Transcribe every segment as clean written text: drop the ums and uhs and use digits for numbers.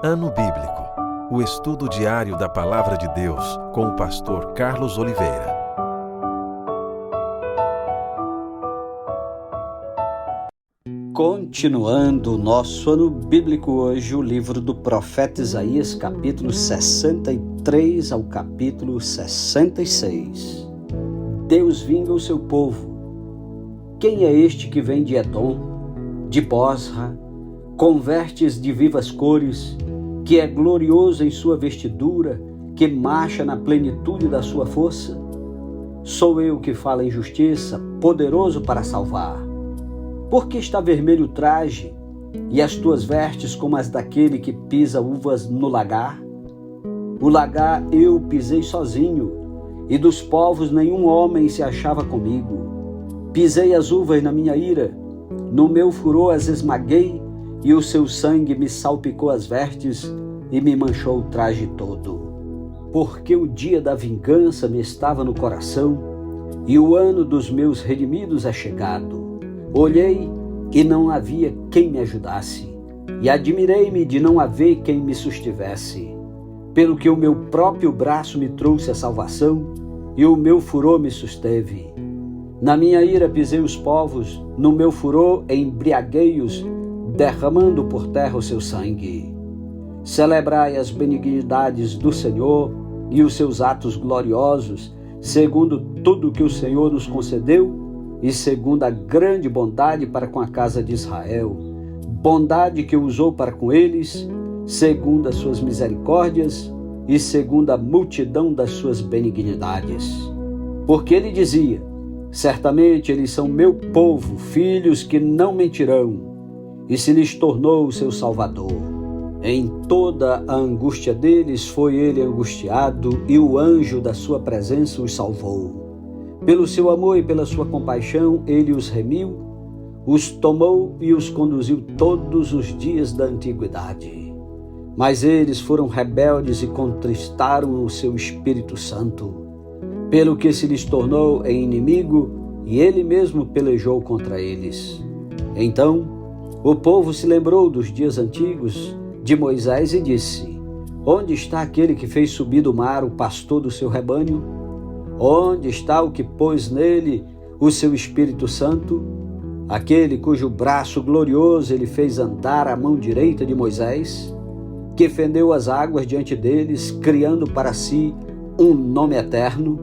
Ano Bíblico, o estudo diário da Palavra de Deus com o pastor Carlos Oliveira. Continuando o nosso ano bíblico hoje, o livro do profeta Isaías, capítulo 63 ao capítulo 66. Deus vinga o seu povo. Quem é este que vem de Edom, de Bosra, com vestes de vivas cores, que é glorioso em sua vestidura, que marcha na plenitude da sua força? Sou eu que falo em justiça, poderoso para salvar. Por que está vermelho o traje, e as tuas vestes como as daquele que pisa uvas no lagar? O lagar eu pisei sozinho, e dos povos nenhum homem se achava comigo. Pisei as uvas na minha ira, no meu furor as esmaguei, e o seu sangue me salpicou as vestes e me manchou o traje todo. Porque o dia da vingança me estava no coração, e o ano dos meus redimidos é chegado. Olhei e não havia quem me ajudasse, e admirei-me de não haver quem me sustivesse. Pelo que o meu próprio braço me trouxe a salvação, e o meu furor me susteve. Na minha ira pisei os povos, no meu furor embriaguei-os, derramando por terra o seu sangue. Celebrai as benignidades do Senhor e os seus atos gloriosos, segundo tudo que o Senhor nos concedeu e segundo a grande bondade para com a casa de Israel, bondade que usou para com eles, segundo as suas misericórdias e segundo a multidão das suas benignidades. Porque ele dizia: certamente eles são meu povo, filhos que não mentirão, e se lhes tornou o seu Salvador. Em toda a angústia deles foi ele angustiado, e o anjo da sua presença os salvou. Pelo seu amor e pela sua compaixão ele os remiu, os tomou e os conduziu todos os dias da antiguidade. Mas eles foram rebeldes e contristaram o seu Espírito Santo, pelo que se lhes tornou em inimigo, e ele mesmo pelejou contra eles. Então o povo se lembrou dos dias antigos de Moisés e disse: onde está aquele que fez subir do mar o pastor do seu rebanho? Onde está o que pôs nele o seu Espírito Santo? Aquele cujo braço glorioso ele fez andar à mão direita de Moisés, que fendeu as águas diante deles, criando para si um nome eterno?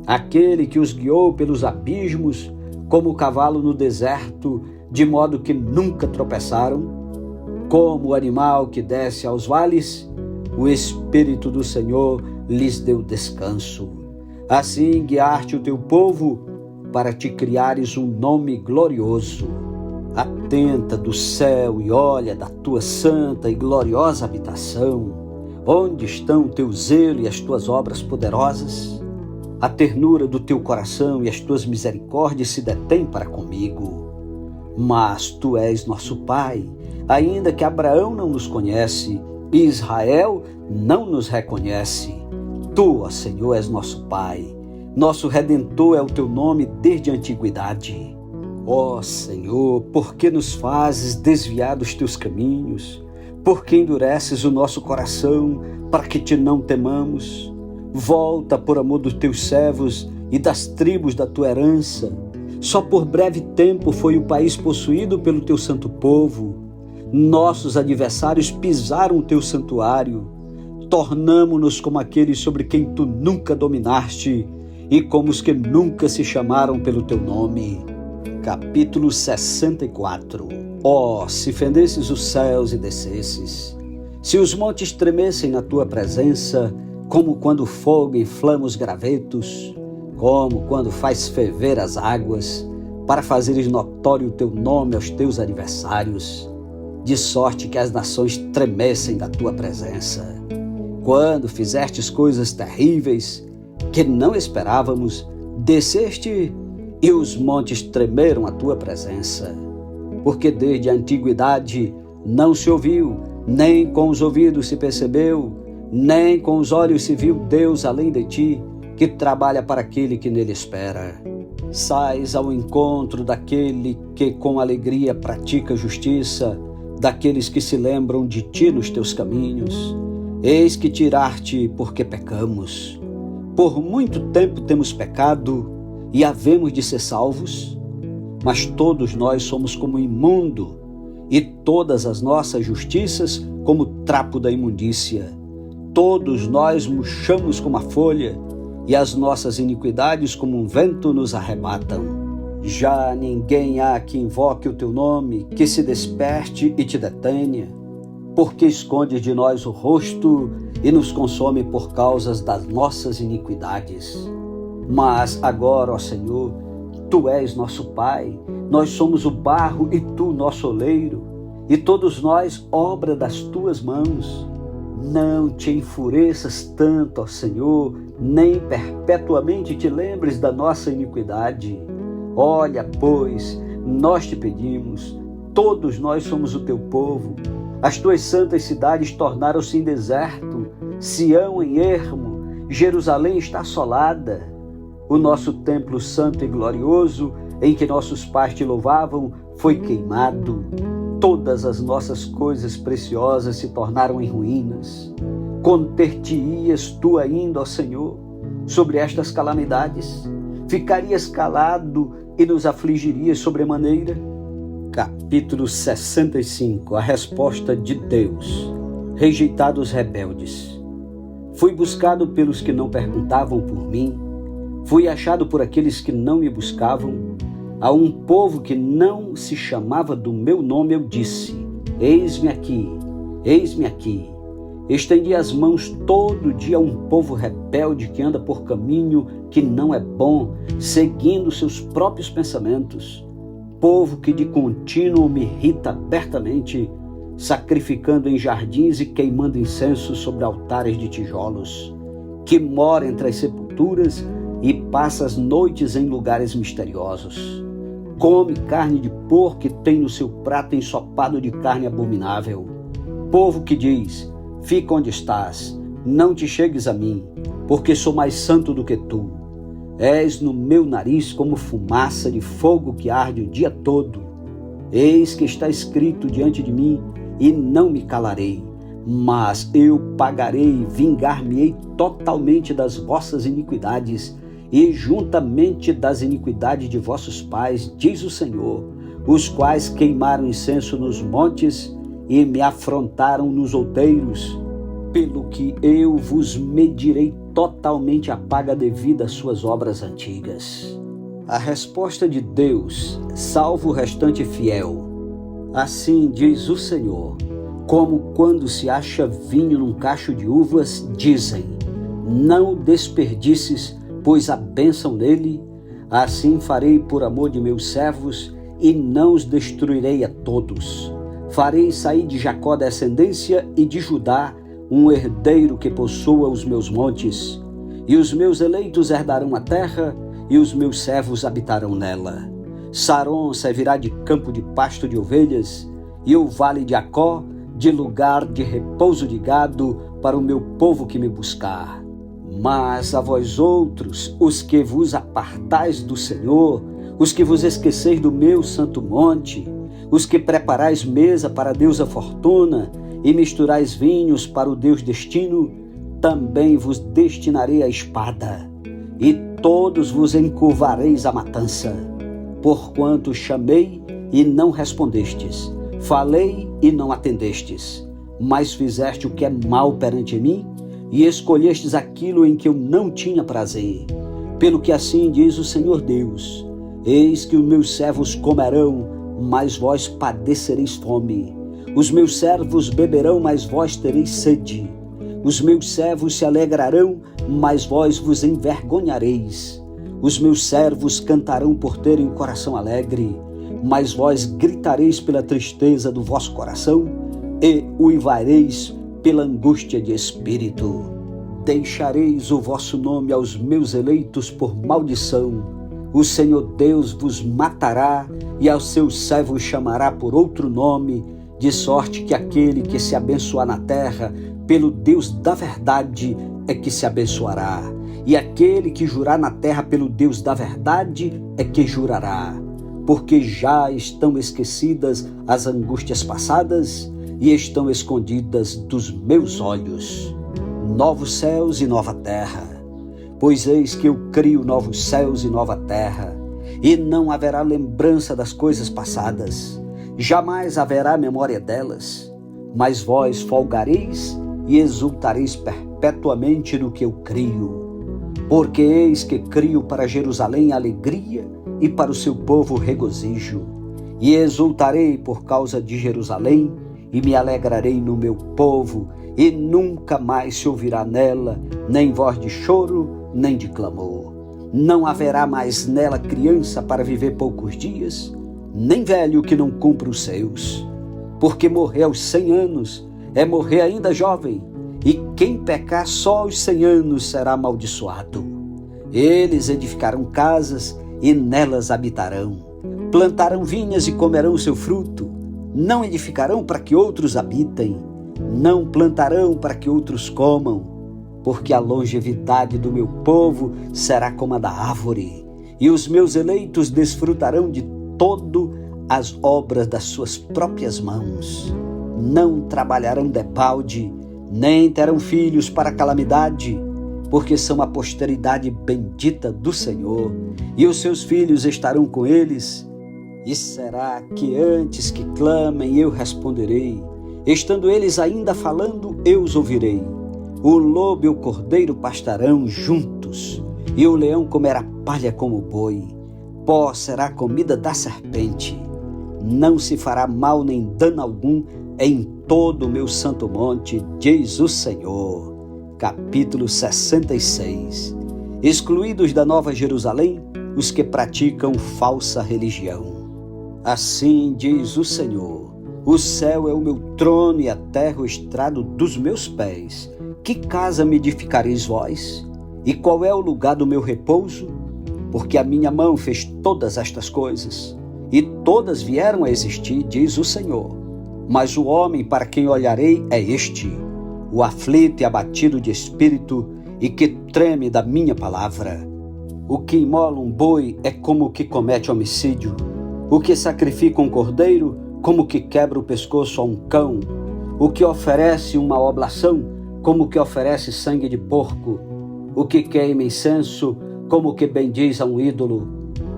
Aquele que os guiou pelos abismos, como o cavalo no deserto, de modo que nunca tropeçaram? Como o animal que desce aos vales, o Espírito do Senhor lhes deu descanso. Assim guiar-te o teu povo, para te criares um nome glorioso. Atenta do céu e olha da tua santa e gloriosa habitação. Onde estão o teu zelo e as tuas obras poderosas? A ternura do teu coração e as tuas misericórdias se detêm para comigo. Mas tu és nosso Pai, ainda que Abraão não nos conhece e Israel não nos reconhece. Tu, ó Senhor, és nosso Pai, nosso Redentor é o teu nome desde a antiguidade. Ó Senhor, por que nos fazes desviar dos teus caminhos? Por que endureces o nosso coração para que te não temamos? Volta por amor dos teus servos e das tribos da tua herança. Só por breve tempo foi o país possuído pelo teu santo povo. Nossos adversários pisaram o teu santuário. Tornamo-nos como aqueles sobre quem tu nunca dominaste e como os que nunca se chamaram pelo teu nome. Capítulo 64. Se fendesses os céus e descesses, se os montes tremessem na tua presença, como quando o fogo inflama os gravetos, como quando faz ferver as águas, para fazeres notório o teu nome aos teus adversários, de sorte que as nações tremessem da tua presença. Quando fizestes coisas terríveis, que não esperávamos, desceste e os montes tremeram à tua presença. Porque desde a antiguidade não se ouviu, nem com os ouvidos se percebeu, nem com os olhos se viu Deus além de ti, que trabalha para aquele que nele espera. Sais ao encontro daquele que com alegria pratica justiça, daqueles que se lembram de ti nos teus caminhos. Eis que tirar-te porque pecamos. Por muito tempo temos pecado e havemos de ser salvos, mas todos nós somos como imundo, e todas as nossas justiças como trapo da imundícia. Todos nós murchamos como a folha, e as nossas iniquidades como um vento nos arrebatam. Já ninguém há que invoque o teu nome, que se desperte e te detenha, porque escondes de nós o rosto e nos consome por causas das nossas iniquidades. Mas agora, ó Senhor, Tu és nosso Pai, nós somos o barro e Tu nosso oleiro, e todos nós obra das Tuas mãos. Não te enfureças tanto, ó Senhor, nem perpetuamente te lembres da nossa iniquidade. Olha, pois, nós te pedimos, todos nós somos o teu povo. As tuas santas cidades tornaram-se em deserto, Sião em ermo, Jerusalém está assolada. O nosso templo santo e glorioso, em que nossos pais te louvavam, foi queimado. Todas as nossas coisas preciosas se tornaram em ruínas. Conter-te-ias tu ainda, ó Senhor, sobre estas calamidades? Ficarias calado e nos afligirias sobremaneira? Capítulo 65. A resposta de Deus. Rejeitados rebeldes. Fui buscado pelos que não perguntavam por mim. Fui achado por aqueles que não me buscavam. A um povo que não se chamava do meu nome eu disse: eis-me aqui, eis-me aqui. Estendi as mãos todo dia a um povo rebelde que anda por caminho que não é bom, seguindo seus próprios pensamentos. Povo que de contínuo me irrita abertamente, sacrificando em jardins e queimando incenso sobre altares de tijolos, que mora entre as sepulturas e passa as noites em lugares misteriosos. Come carne de porco e tem no seu prato ensopado de carne abominável. Povo que diz: fica onde estás, não te chegues a mim, porque sou mais santo do que tu. És no meu nariz como fumaça de fogo que arde o dia todo. Eis que está escrito diante de mim, e não me calarei, mas eu pagarei, vingar-me-ei totalmente das vossas iniquidades, e juntamente das iniquidades de vossos pais, diz o Senhor, os quais queimaram incenso nos montes e me afrontaram nos outeiros, pelo que eu vos medirei totalmente a paga devida às suas obras antigas. A resposta de Deus salva o restante fiel. Assim diz o Senhor: como quando se acha vinho num cacho de uvas, dizem: não desperdices, pois há bênção nele. Assim farei por amor de meus servos, e não os destruirei a todos. Farei sair de Jacó descendência e de Judá um herdeiro que possua os meus montes, e os meus eleitos herdarão a terra, e os meus servos habitarão nela. Saron servirá de campo de pasto de ovelhas, e o vale de Acó de lugar de repouso de gado para o meu povo que me buscar. Mas a vós outros, os que vos apartais do Senhor, os que vos esqueceis do meu santo monte, os que preparais mesa para a deusa Fortuna e misturais vinhos para o Deus Destino, também vos destinarei a espada, e todos vos encurvareis à matança. Porquanto chamei e não respondestes, falei e não atendestes, mas fizeste o que é mal perante mim, e escolhestes aquilo em que eu não tinha prazer. Pelo que assim diz o Senhor Deus: eis que os meus servos comerão, mas vós padecereis fome. Os meus servos beberão, mas vós tereis sede. Os meus servos se alegrarão, mas vós vos envergonhareis. Os meus servos cantarão por terem o coração alegre, mas vós gritareis pela tristeza do vosso coração e uivareis pela angústia de espírito. Deixareis o vosso nome aos meus eleitos por maldição. O Senhor Deus vos matará e aos seus servos chamará por outro nome, de sorte que aquele que se abençoar na terra pelo Deus da verdade é que se abençoará, e aquele que jurar na terra pelo Deus da verdade é que jurará. porque já estão esquecidas as angústias passadas e estão escondidas dos meus olhos. Novos céus e nova terra. Pois eis que eu crio novos céus e nova terra, e não haverá lembrança das coisas passadas, jamais haverá memória delas. Mas vós folgareis e exultareis perpetuamente no que eu crio. Porque eis que crio para Jerusalém alegria e para o seu povo regozijo. E exultarei por causa de Jerusalém, e me alegrarei no meu povo, e nunca mais se ouvirá nela nem voz de choro, nem de clamor. Não haverá mais nela criança para viver poucos dias, nem velho que não cumpra os seus. Porque morrer aos 100 anos é morrer ainda jovem, e quem pecar só aos 100 anos será amaldiçoado. Eles edificarão casas e nelas habitarão. Plantarão vinhas e comerão o seu fruto. Não edificarão para que outros habitem. Não plantarão para que outros comam. Porque a longevidade do meu povo será como a da árvore, e os meus eleitos desfrutarão de todo as obras das suas próprias mãos. Não trabalharão debalde, nem terão filhos para calamidade, porque são a posteridade bendita do Senhor, e os seus filhos estarão com eles. E será que antes que clamem eu responderei, estando eles ainda falando eu os ouvirei. O lobo e o cordeiro pastarão juntos, e o leão comerá palha como o boi. Pó será a comida da serpente. Não se fará mal nem dano algum em todo o meu santo monte, diz o Senhor. Capítulo 66. Excluídos da Nova Jerusalém, os que praticam falsa religião. Assim diz o Senhor: o céu é o meu trono e a terra o estrado dos meus pés. Que casa me edificareis vós? E qual é o lugar do meu repouso? Porque a minha mão fez todas estas coisas, e todas vieram a existir, diz o Senhor. Mas o homem para quem olharei é este, o aflito e abatido de espírito, e que treme da minha palavra. O que imola um boi é como o que comete homicídio. O que sacrifica um cordeiro, como o que quebra o pescoço a um cão. O que oferece uma oblação, como o que oferece sangue de porco. O que queima incenso, como o que bendiz a um ídolo.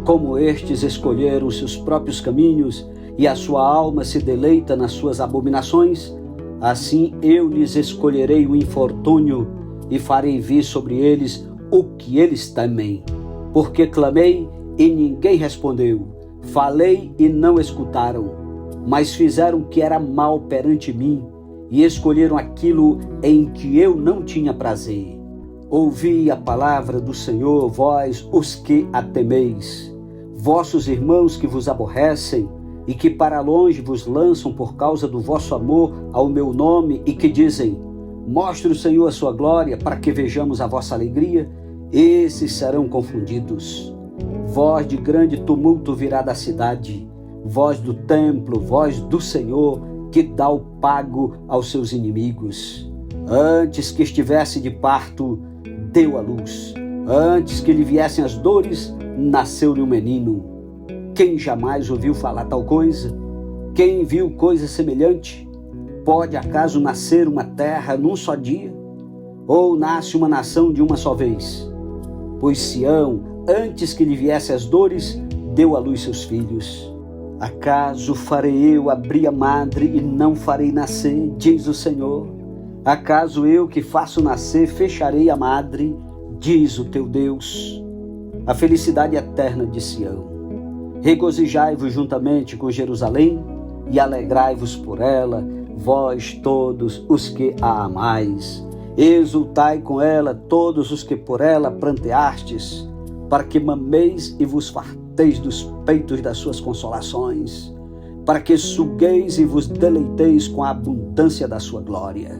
Como estes escolheram os seus próprios caminhos, e a sua alma se deleita nas suas abominações, assim eu lhes escolherei o infortúnio, e farei vir sobre eles o que eles temem. Porque clamei e ninguém respondeu, falei e não escutaram, mas fizeram o que era mal perante mim, e escolheram aquilo em que eu não tinha prazer. Ouvi a palavra do Senhor, vós os que a temeis, vossos irmãos que vos aborrecem, e que para longe vos lançam por causa do vosso amor ao meu nome, e que dizem: mostre o Senhor a sua glória, para que vejamos a vossa alegria. Esses serão confundidos. Voz de grande tumulto virá da cidade, voz do templo, voz do Senhor, que dá o pago aos seus inimigos. Antes que estivesse de parto, deu à luz. Antes que lhe viessem as dores, nasceu-lhe um menino. Quem jamais ouviu falar tal coisa? Quem viu coisa semelhante? Pode acaso nascer uma terra num só dia? Ou nasce uma nação de uma só vez? Pois Sião, antes que lhe viessem as dores, deu à luz seus filhos. Acaso farei eu abrir a madre e não farei nascer, diz o Senhor? Acaso eu que faço nascer fecharei a madre, diz o teu Deus? A felicidade eterna de Sião. Regozijai-vos juntamente com Jerusalém e alegrai-vos por ela, vós todos os que a amais. Exultai com ela todos os que por ela pranteastes, para que mameis e vos farteis dos peitos das suas consolações, para que sugueis e vos deleiteis com a abundância da sua glória.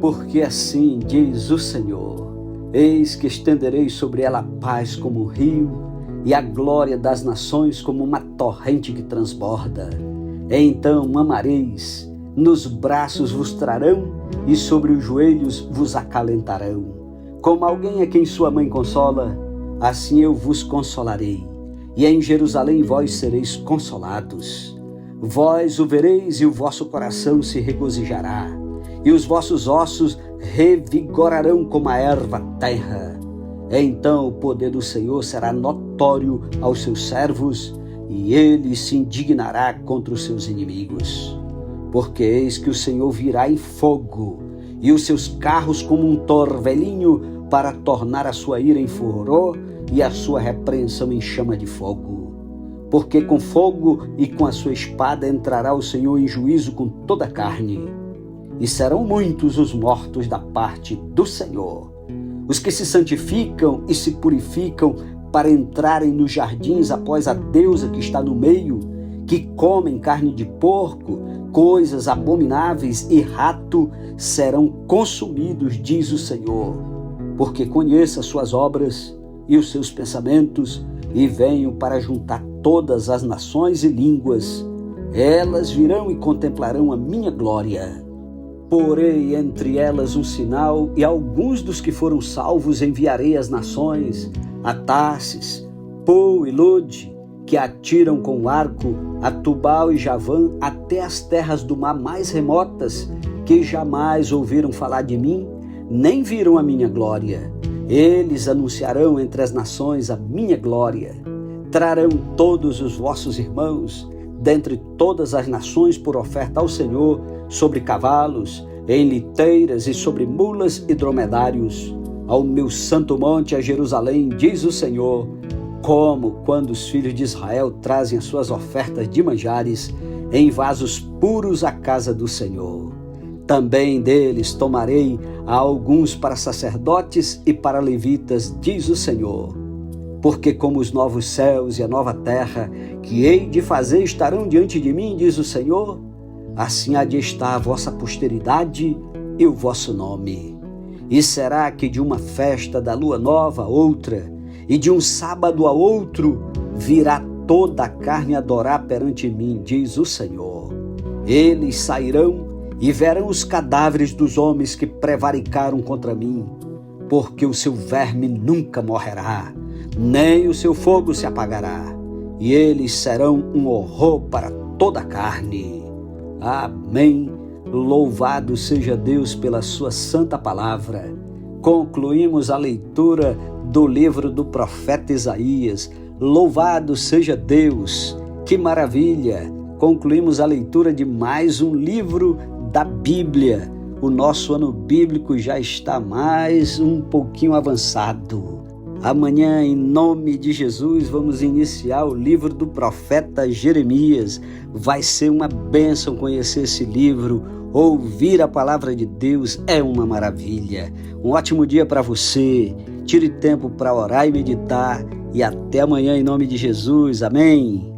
Porque assim diz o Senhor: eis que estenderei sobre ela a paz como um rio, e a glória das nações como uma torrente que transborda. Então amareis, nos braços vos trarão, e sobre os joelhos vos acalentarão. Como alguém a quem sua mãe consola, assim eu vos consolarei, e em Jerusalém vós sereis consolados. Vós o vereis e o vosso coração se regozijará, e os vossos ossos revigorarão como a erva terra. Então o poder do Senhor será notório aos seus servos, e ele se indignará contra os seus inimigos. Porque eis que o Senhor virá em fogo, e os seus carros como um torvelinho, para tornar a sua ira em furor e a sua repreensão em chama de fogo. Porque com fogo e com a sua espada entrará o Senhor em juízo com toda a carne. E serão muitos os mortos da parte do Senhor, os que se santificam e se purificam para entrarem nos jardins após a deusa que está no meio, que comem carne de porco, coisas abomináveis e rato, serão consumidos, diz o Senhor. Porque conheço as suas obras e os seus pensamentos, e venho para juntar todas as nações e línguas. Elas virão e contemplarão a minha glória. Porei entre elas um sinal, e alguns dos que foram salvos enviarei às nações, a Tarsis, Pô e Lode, que atiram com o arco, a Tubal e Javã, até as terras do mar mais remotas, que jamais ouviram falar de mim, nem viram a minha glória. Eles anunciarão entre as nações a minha glória. Trarão todos os vossos irmãos, dentre todas as nações, por oferta ao Senhor, sobre cavalos, em liteiras e sobre mulas e dromedários, ao meu santo monte, a Jerusalém, diz o Senhor, como quando os filhos de Israel trazem as suas ofertas de manjares em vasos puros à casa do Senhor. Também deles tomarei a alguns para sacerdotes e para levitas, diz o Senhor. Porque como os novos céus e a nova terra que hei de fazer estarão diante de mim, diz o Senhor, assim há de estar a vossa posteridade e o vosso nome. E será que de uma festa da lua nova a outra, e de um sábado a outro, virá toda a carne adorar perante mim, diz o Senhor. Eles sairão e verão os cadáveres dos homens que prevaricaram contra mim, porque o seu verme nunca morrerá, nem o seu fogo se apagará, e eles serão um horror para toda a carne. Amém. Louvado seja Deus pela sua santa palavra. Concluímos a leitura do livro do profeta Isaías. Louvado seja Deus. Que maravilha! Concluímos a leitura de mais um livro da Bíblia. O nosso ano bíblico já está mais um pouquinho avançado. Amanhã, em nome de Jesus, vamos iniciar o livro do profeta Jeremias. Vai ser uma bênção conhecer esse livro. Ouvir a palavra de Deus é uma maravilha. Um ótimo dia para você. Tire tempo para orar e meditar. E até amanhã, em nome de Jesus. Amém.